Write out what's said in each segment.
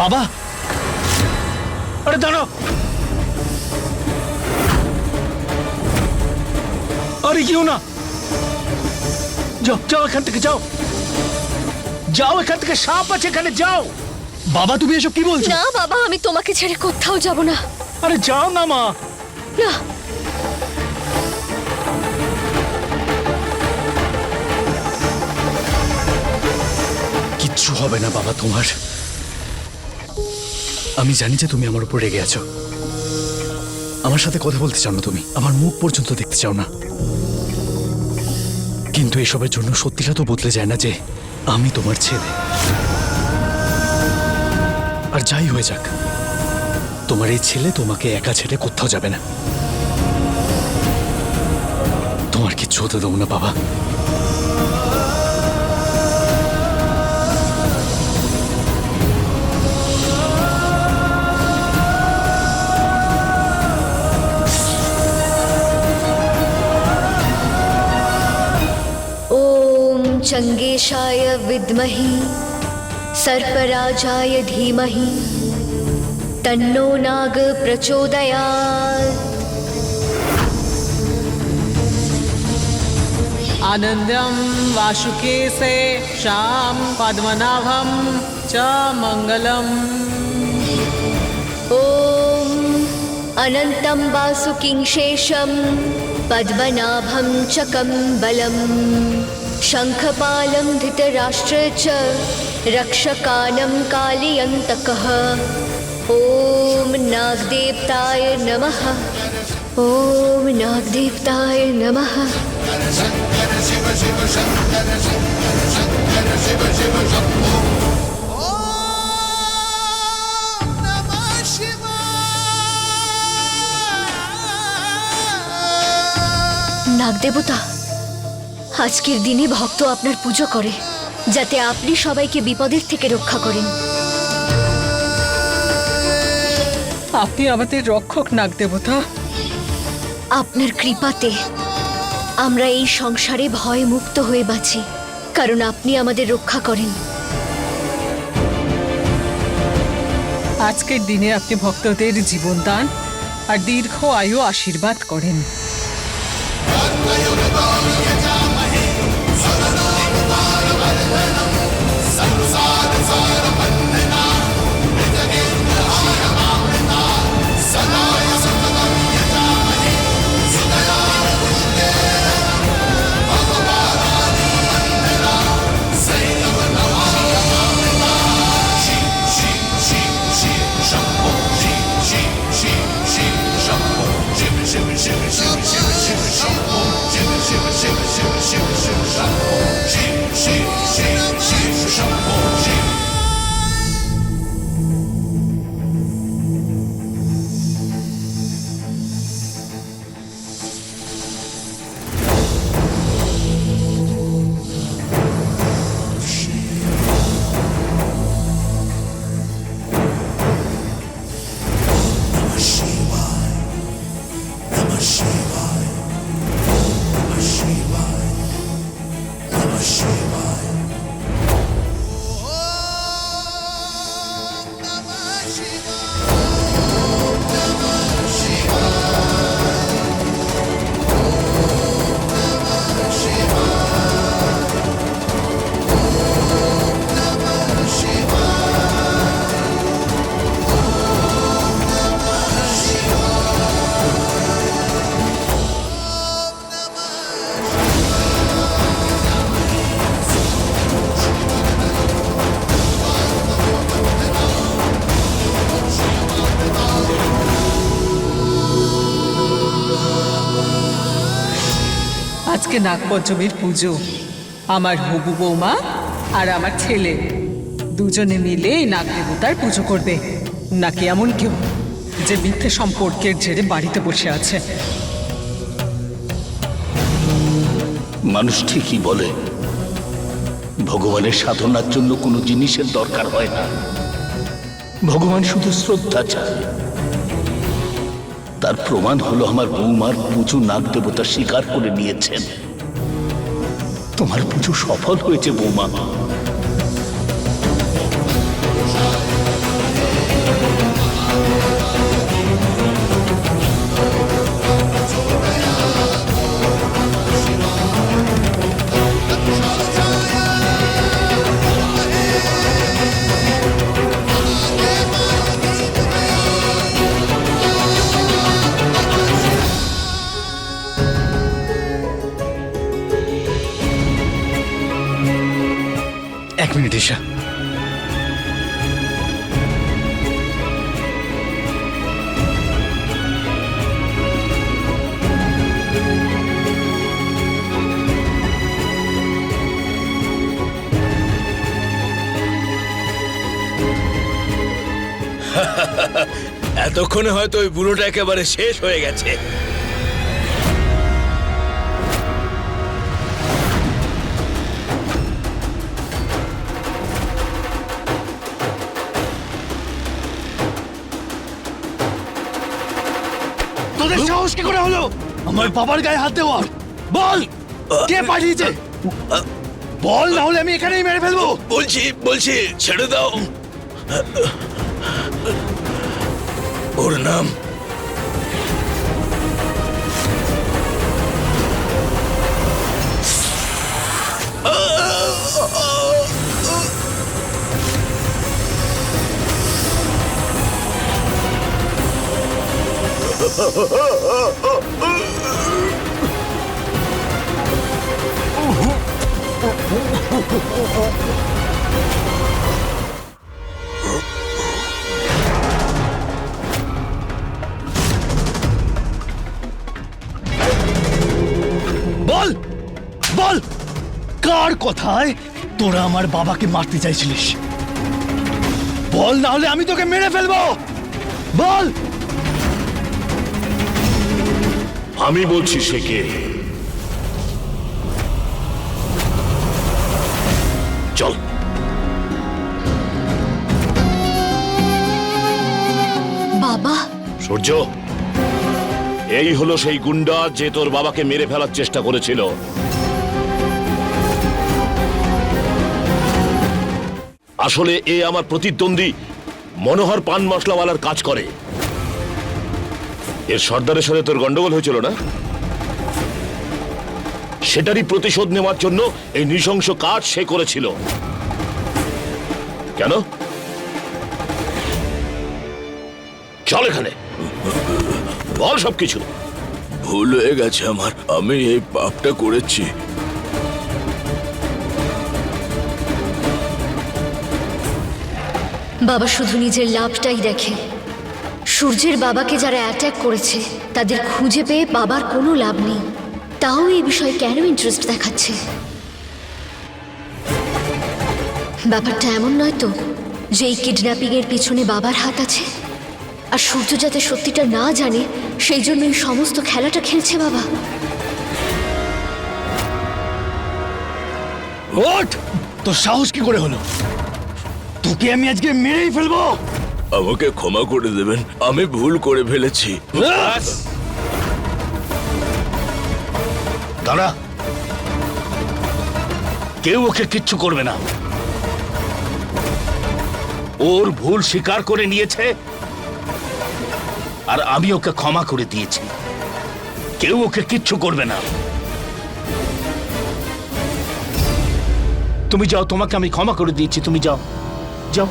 বাবা, আরে দাঁড়াও, আরে কেউ না, যাও যাও এখান থেকে, যাও যাও এখান থেকে, সাপ আছে এখানে, যাও। বাবা তুমি এসব কি বলছো? না বাবা, আমি তোমাকে ছেড়ে কোথাও যাব না। আরে যাও না মা। না, কিচ্ছু হবে না বাবা তোমার। আমি জানি যে তুমি আমার উপর রেগে আছো, আমার সাথে কথা বলতে চাও না, তুমি আমার মুখ পর্যন্ত দেখতে চাও না, কিন্তু এসবের জন্য সত্যিটা তো বদলে যায় না যে আমি তোমার ছেলে। আর যাই হয়ে যাক, তোমার এই ছেলে তোমাকে একা ছেড়ে কোথাও যাবে না। তোমার কিচ্ছু হতে দেবো না বাবা। ओम चंगेशाय विद्महि सर्पराजाय धीमहि तन्नो नाग प्रचोदयात्। आनंदम वासुकेशे श्याम पद्मनाभम च मंगलम। ओम अनंतं वासुकिं शेषं पद्मनाभं च कम्बलं शंखपालं धृतराष्ट्र च रक्षकानं कालियन्तकः। ओम नागदेवताय नमः। ओम नागदेवताय नमः। নাগদেবতা, আজকের দিনে ভক্ত আপনার পুজো করে যাতে আপনি সবাইকে বিপদের থেকে রক্ষা করেন। আপনি আমাদের রক্ষক নাগদেবতা। আপনার কৃপাতে আমরা এই সংসারে ভয় মুক্ত হয়ে বাঁচি, কারণ আপনি আমাদের রক্ষা করেন। আজকের দিনে আপনি ভক্তদের জীবন দান আর দীর্ঘ আয়ু আশীর্বাদ করেন। আজকে নাগপঞ্চমীর পুজো। আমার হবু বৌমা আর আমার ছেলে দুজনে মিলে এই নাগদেবতার পুজো করবে। নাকি এমন কেউ যে মিথ্যে সম্পর্কের জেরে বাড়িতে বসে আছে? মানুষ ঠিকই বলে, ভগবানের সাধনার জন্য কোনো জিনিসের দরকার হয় না, ভগবান শুধু শ্রদ্ধা চায়। তার প্রমাণ হলো আমার বৌমার পুজো নাগদেবতা স্বীকার করে নিয়েছেন। তোমার পুজো সফল হয়েছে বৌমা। এক মিনিট ঈশা। এতক্ষণে হয়তো ওই বুড়োটা একেবারে শেষ হয়ে গেছে। তোদের সাহস কি করে হলো আমার বাবার গায়ে হাত দেওয়ার? বল, কে পাঠিয়েছে? বল, না হলে আমি এখানেই মেরে ফেলবো। বলছি ছেড়ে দাও। ওর নাম বল, বল, কার কথায় তোরা আমার বাবাকে মারতে চাইছিলিস? বল, না হলে আমি তোকে মেরে ফেলবো। বল। আমি বলছি সে কে। চল। বাবা, সূর্য, এই হলো সেই গুন্ডা যে তোর বাবাকে মেরে ফেলার চেষ্টা করেছিল। আসলে এ আমার প্রতিদ্বন্দ্বী মনোহর পান মশলাওয়ালার কাজ করে। এর সর্দারের সাথে তোর গন্ডগোল হয়েছিল না? সেটারই প্রতিশোধ নেওয়ার জন্য এই নৃশংস কাজ সে করেছিল। কেন? চল এখানে, বল সবকিছু। ভুল হয়ে গেছে আমার, আমি এই পাপটা করেছি। বাবা শুধু নিজের লাভটাই দেখে। সূর্যের বাবাকে যারা অ্যাটাক করেছে তাদের খুঁজে পেয়ে বাবার কোনো লাভ নেই। তাও এই বিষয়ে কেন ইন্টারেস্ট দেখাচ্ছে? ব্যাপারটা এমন নয় তো যে এই কিডন্যাপিং এর পিছনে বাবার হাত আছে? আর সূর্য যাতে সত্যিটা না জানে সেই জন্য এই সমস্ত খেলাটা খেলছে বাবা। ওঠ! তোর সাহস কি করে হলো? তোকে আমি আজকে মেরেই ফেলবো। আমাকে ক্ষমা করে দেবেন, আমি ভুল করে ফেলেছি। দাঁড়া, কেউ ওকে কিচ্ছু করবে না। ওর ভুল স্বীকার করে নিয়েছে আর আমি ওকে ক্ষমা করে দিয়েছি। কেউ ওকে কিচ্ছু করবে না। তুমি যাও, তোমাকে আমি ক্ষমা করে দিয়েছি, তুমি যাও, যাও।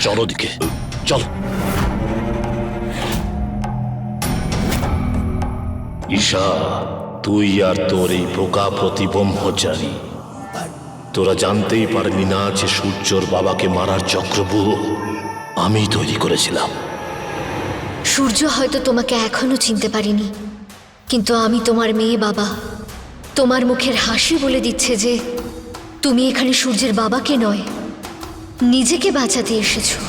চলো দিকে, চল। ঈশা, তুই আর তোর এই প্রকা প্রতিব্রহ্মচারী তোরা জানতেই পারবি না যে সূর্যর বাবাকে মারার চক্রব্যূহ আমি তৈরি করেছিলাম। সূর্য হয়তো তোমাকে এখনো চিনতে পারিনি, কিন্তু আমি তোমার মেয়ে বাবা। তোমার মুখের হাসি বলে দিচ্ছে যে তুমি এখানে সূর্যের বাবাকে নয়, নিজেকে বাঁচাতে এসেছো।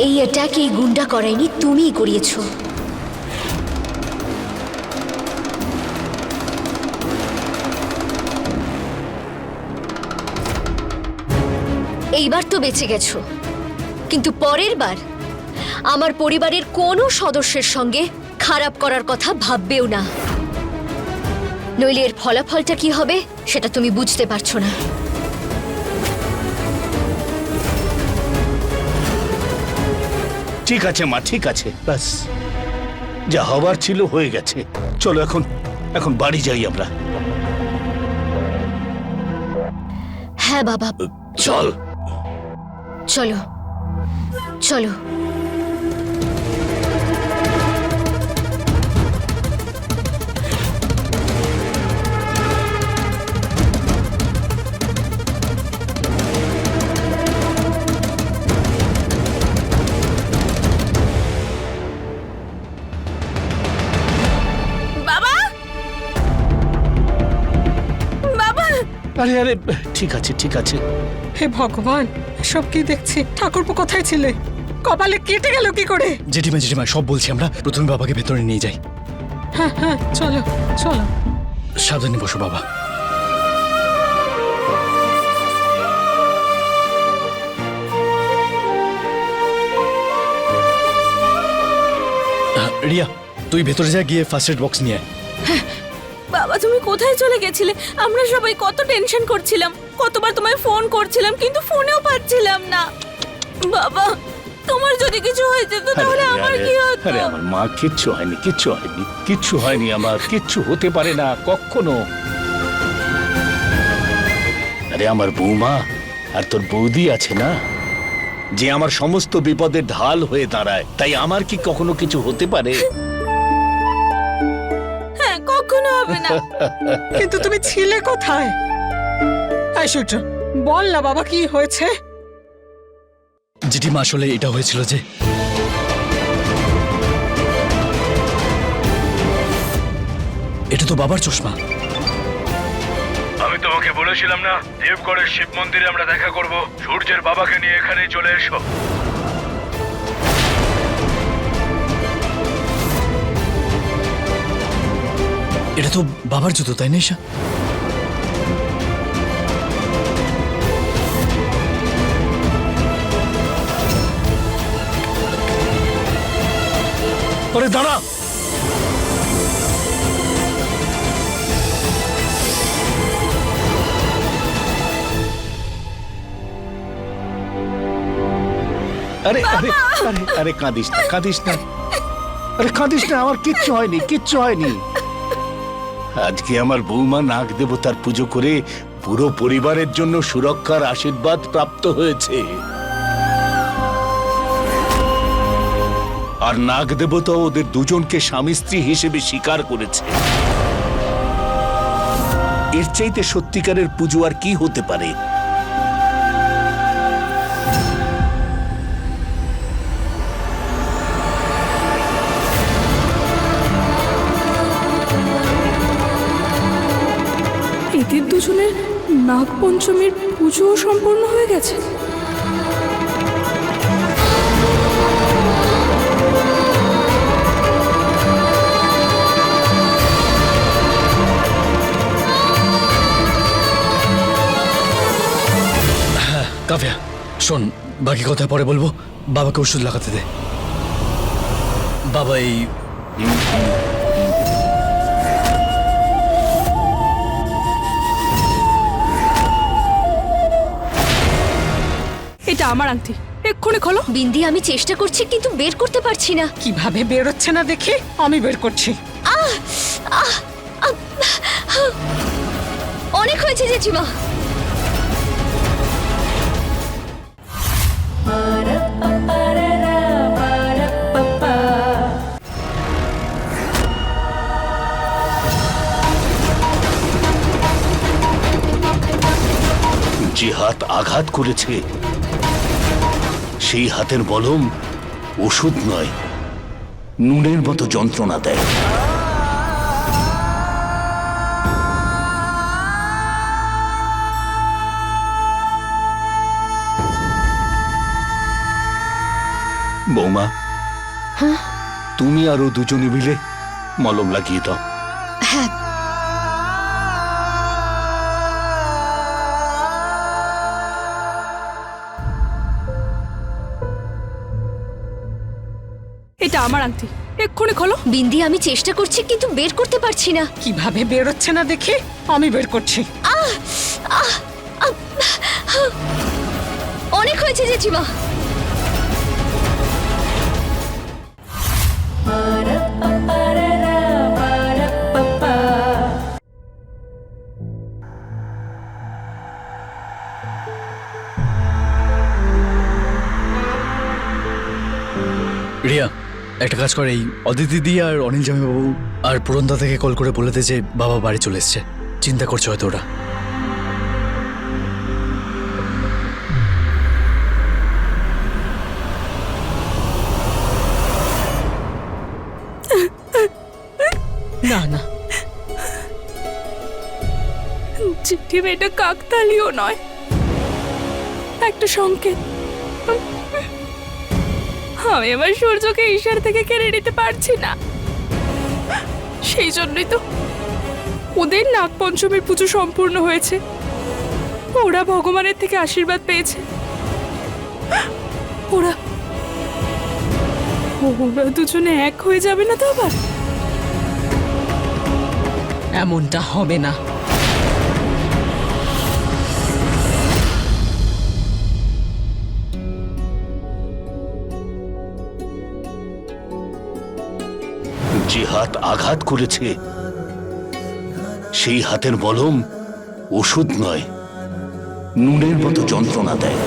এই অ্যাটাক এই গুন্ডা করায়নি, তুমিই করিয়েছো। এইবার তো বেঁচে গেছো, কিন্তু পরের বার আমার পরিবারের কোনো সদস্যের সঙ্গে খারাপ করার কথা ভাববেও না, নইলে এর ফলাফলটা কি হবে সেটা তুমি বুঝতে পারছো না। ঠিক আছে মা, ঠিক আছে, ব্যাস যা হবার ছিল হয়ে গেছে। চলো এখন এখন বাড়ি যাই আমরা। হ্যাঁ বাবা, চল। চলো চলো। আরে আরে ঠিক আছে ঠিক আছে। হে ভগবান, সব কি দেখছি? ঠাকুরপো কোথায় ছিলে? কপালে কেটে গেল কি করে? জেঠিমা জেঠিমা সব বলছি আমরা, প্রথমে বাবাকে ভেতরে নিয়ে যাই। হ্যাঁ হ্যাঁ, চলো চলো। সাবধানে বসো বাবা। রিয়া, তুই ভেতরে যা, গিয়ে ফার্স্ট এড বক্স নিয়ে আয়। বাবা তুমি কোথায় চলে গেছিলে? আমরা সবাই কত টেনশন করছিলাম, কতবার তোমায় ফোন করছিলাম কিন্তু ফোনেও পাচ্ছিলাম না। বাবা তোমার যদি কিছু হয়ে যেত তাহলে আমার কি হতো? আরে আমার মা, কিচ্ছু হয়নি, কিচ্ছু হয়নি, কিচ্ছু হয়নি আমার, কিচ্ছু হতে পারে না কখনো। আরে আমার বৌমা আর তোর বৌদি আছে না, যে আমার সমস্ত বিপদের ঢাল হয়ে দাঁড়ায়, তাই আমার কি কখনো কিছু হতে পারে? হ্যাঁ, কখনো হবে না। কিন্তু তুমি ছিলে কোথায়? সূর্য, বল না বাবা, কি হয়েছে? জেঠিমা আসলে এটা হয়েছিল যে, এটা তো বাবার চশমা। আমি তোমাকে বলেছিলাম না দেবগড়ের শিব মন্দিরে আমরা দেখা করব। সূর্যের বাবাকে নিয়ে এখানে চলে এসো। এটা তো বাবার জুতো, তাই না ঈশা? আরে দাঁড়া, আরে আরে আরে আরে কাঁদিস না, কাঁদিস না, আরে কাঁদিস না, আমার কিচ্ছু হয়নি, কিচ্ছু হয়নি। আজকে আমার বৌমা নাগ দেবতার পুজো করে পুরো পরিবারের জন্য সুরক্ষার আশীর্বাদ প্রাপ্ত হয়েছে। আর নাগ দেবতা ওদের দুজনকে স্বামী স্ত্রী হিসেবে স্বীকার করেছে। এর চাইতে সত্যিকারের পুজো আর কি হতে পারে? এদের দুজনের নাগ পঞ্চমীর পুজো সম্পূর্ণ হয়ে গেছে। কাফিয়া শোন, বাকি কথা পরে বলবো, বাবাকে ওষুধ লাগাতে দে। বাবা এই এটা আমার আংটি, এক্ষুনি খোলো। বিন্দি, আমি চেষ্টা করছি কিন্তু বের করতে পারছি না। কিভাবে বেরোচ্ছে না দেখি, আমি বের করছি। অনেক হয়েছে জেঠিমা। যে হাত আঘাত করেছে সেই হাতের মলম ওষুধ নয়, নুনের মতো যন্ত্রণা দেয়। বৌমা, তুমি আরো দুজনে মিলে মলম লাগিয়ে দাও। হ্যাঁ, এটা আমার আংটি, এক্ষুনি খোলো। বিন্দি, আমি চেষ্টা করছি কিন্তু বের করতে পারছি না। কিভাবে বেরোচ্ছে না দেখি, আমি বের করছি। অনেক হয়েছে জেঠিমা। রিয়া, একটা কাজ করে, এই অদিতি দি আর অনিল জামাইবাবু আর পুরন্দা থেকে কল করে বলে দে যে বাবা বাড়ি চলে এসছে। চিন্তা করছে হয়তো ওরা। না না, জেঠিমা এটা কাকতালীয় নয়, একটা সংকেত। আমি আমার সূর্যকে ঈশ্বর থেকে কেড়ে নিতে পারছি না, সেই জন্যই তো ওদের নাগপঞ্চমীর পুজো সম্পূর্ণ হয়েছে। ওরা ভগবানের থেকে আশীর্বাদ পেয়েছে। ওরা ওরা দুজনে এক হয়ে যাবে না তো আবার? এমনটা হবে না। যে হাত আঘাত করেছে সেই হাতের মলম ওষুধ নয়, নুনের মতো যন্ত্রণা দেয়।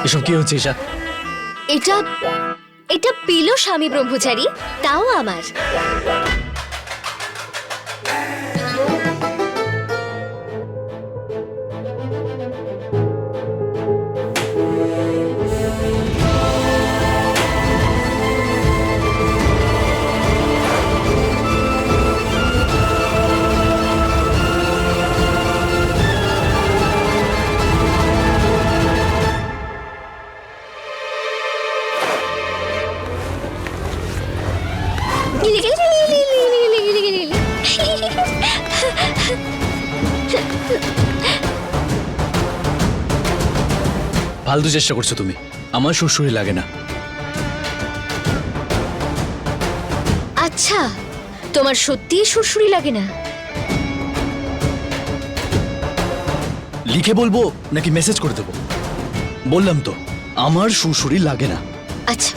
এসব কি হচ্ছে ঈশা? এটা এটা পেল স্বামী ব্রহ্মচারী, তাও আমার। ফালতু চেষ্টা করছো তুমি, আমার শ্বশুরই লাগে না। আচ্ছা, তোমার সত্যিই শ্বশুরই লাগে না? লিখে বলবো নাকি মেসেজ করে দেবো? বললাম তো আমার শ্বশুরই লাগে না। আচ্ছা,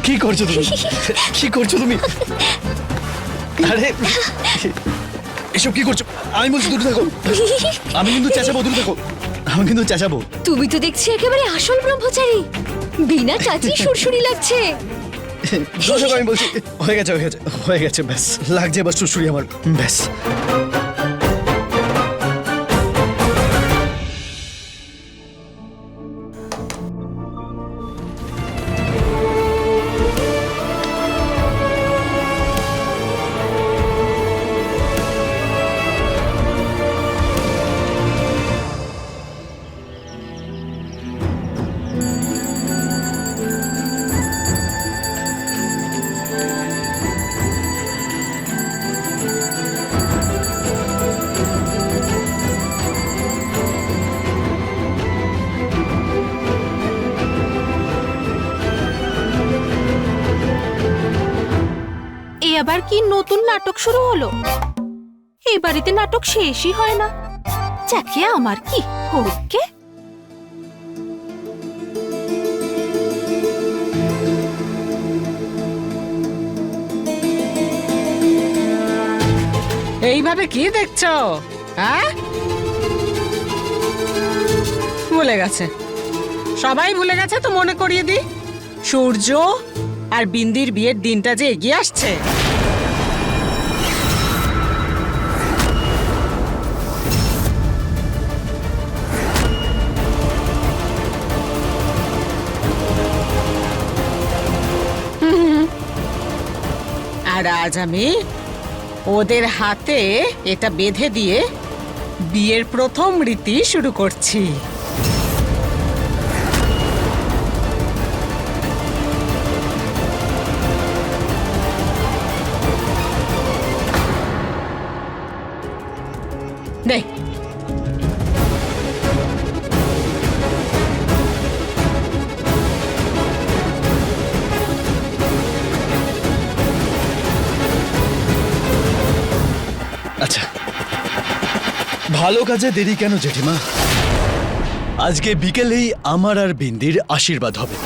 কি করছো তুমি? কি করছো তুমি? আরে এসব কি করছো? আমি বলছি দূরে থাকো। আমি কিন্তু চেঁচাবো, দূরে থাকো। আমি কিন্তু চেঁচাবো। তুমি তো দেখছি একেবারে আসল ব্রহ্মচারী, বিনা টাচই শ্বশুরই লাগছে। দূরে থাকো, আমি বলছি। হয়ে গেছে, হয়ে গেছে, হয়ে গেছে, ব্যাস। লাগছে এবার শ্বশুরই আমার, ব্যাস। আবার কি নতুন নাটক শুরু হলো? এই বাড়িতে নাটক শেষই হয় না। যাকে আমার কি হোককে। এইভাবে কি দেখছো? হ্যাঁ, ভুলে গেছে, সবাই ভুলে গেছে তো মনে করিয়ে দি। সূর্য আর বিন্দির বিয়ের দিনটা যে এগিয়ে আসছে। আর আজ আমি ওদের হাতে এটা বেঁধে দিয়ে বিয়ের প্রথম রীতি শুরু করছি। নে, আচ্ছা, ভালো কাজে দেরি কেন জেঠিমা? আজকে বিকেলেই আমার আর বিন্দির আশীর্বাদ হবে।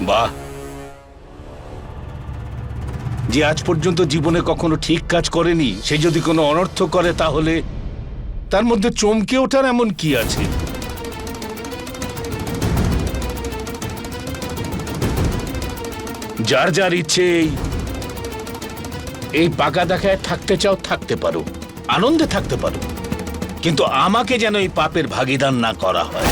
বাহ, যে আজ পর্যন্ত জীবনে কখনো ঠিক কাজ করেনি সে যদি কোনো অনর্থ করে তাহলে তার মধ্যে চমকে ওঠার এমন কি আছে? যার যার ইচ্ছে এই পাকা দেখায় থাকতে চাও থাকতে পারো, আনন্দে থাকতে পারো, কিন্তু আমাকে যেন এই পাপের ভাগীদার না করা হয়।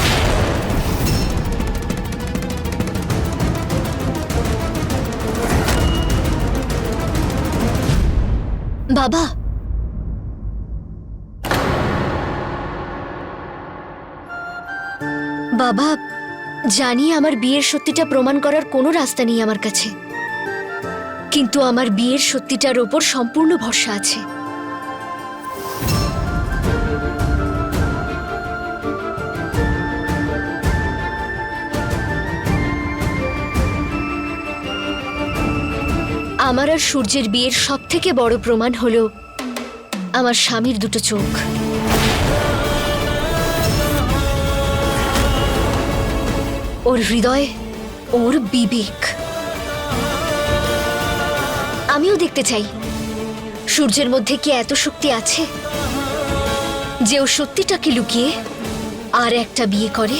বাবা, বাবা, জানি আমার বিয়ের সত্যিটা প্রমাণ করার কোনো রাস্তা নেই আমার কাছে, কিন্তু আমার বিয়ের সত্যিটার ওপর সম্পূর্ণ ভরসা আছে। আমার আর সূর্যের বিয়ের সবথেকে বড় প্রমাণ হলো আমার স্বামীর দুটো চোখ। ওর হৃদয়, ওর বিবেক। আমিও দেখতে চাই সূর্যের মধ্যে কি এত শক্তি আছে যে ও সত্যিটাকে লুকিয়ে আর একটা বিয়ে করে।